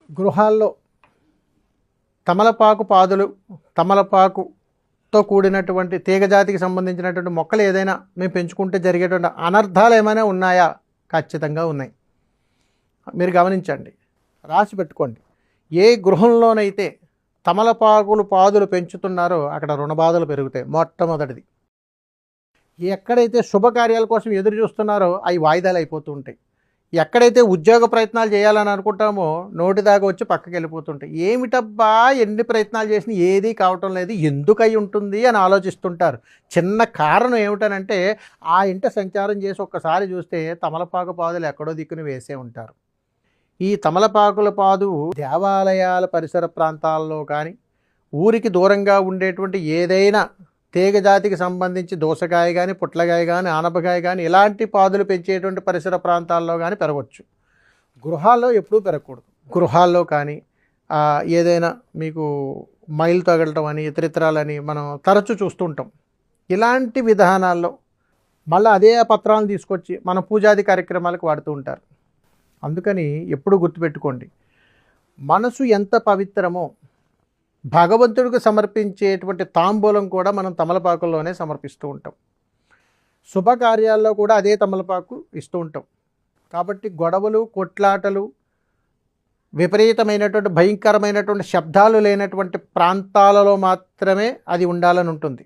గృహాల్లో తమలపాకు పాదులు, తమలపాకుతో కూడినటువంటి తీగజాతికి సంబంధించినటువంటి మొక్కలు ఏదైనా మేము పెంచుకుంటే జరిగేటువంటి అనర్థాలు ఏమైనా ఉన్నాయా? ఖచ్చితంగా ఉన్నాయి. మీరు గమనించండి, రాసి పెట్టుకోండి. ఏ గృహంలోనైతే తమలపాకులు పాదులు పెంచుతున్నారో అక్కడ రుణబాధలు పెరుగుతాయి. మొట్టమొదటిది. ఎక్కడైతే శుభకార్యాల కోసం ఎదురు చూస్తున్నారో అవి వాయిదాలు అయిపోతూ ఉంటాయి. ఎక్కడైతే ఉద్యోగ ప్రయత్నాలు చేయాలని అనుకుంటామో నోటి దాకా వచ్చి పక్కకి వెళ్ళిపోతుంటాయి. ఏమిటబ్బా ఎన్ని ప్రయత్నాలు చేసినా ఏదీ కావటం లేదు, ఎందుకు అయి ఉంటుంది అని ఆలోచిస్తుంటారు. చిన్న కారణం ఏమిటనంటే ఆ ఇంట సంచారం చేసి ఒక్కసారి చూస్తే తమలపాకు పాదులు ఎక్కడో దిక్కున వేసే ఉంటారు. ఈ తమలపాకుల పాదు దేవాలయాల పరిసర ప్రాంతాల్లో కానీ, ఊరికి దూరంగా ఉండేటువంటి ఏదైనా తీగజాతికి సంబంధించి దోసకాయ కానీ, పుట్లకాయ కానీ, ఆనపకాయ కానీ ఇలాంటి పాదులు పెంచేటువంటి పరిసర ప్రాంతాల్లో కానీ పెరగవచ్చు. గృహాల్లో ఎప్పుడూ పెరగకూడదు. గృహాల్లో కానీ ఏదైనా మీకు మైలు తగలటం అని, ఇతరితరాలని మనం తరచూ చూస్తుంటాం. ఇలాంటి విధానాల్లో మళ్ళీ అదే పత్రాలను తీసుకొచ్చి మన పూజాది కార్యక్రమాలకు వాడుతూ ఉంటారు. అందుకని ఎప్పుడు గుర్తుపెట్టుకోండి, మనసు ఎంత పవిత్రమో భగవంతుడికి సమర్పించేటువంటి తాంబూలం కూడా మనం తమలపాకుల్లోనే సమర్పిస్తూ ఉంటాం. శుభకార్యాల్లో కూడా అదే తమలపాకు ఇస్తూ ఉంటాం. కాబట్టి గొడవలు, కొట్లాటలు, విపరీతమైనటువంటి భయంకరమైనటువంటి శబ్దాలు లేనటువంటి ప్రాంతాలలో మాత్రమే అది ఉండాలని ఉంటుంది.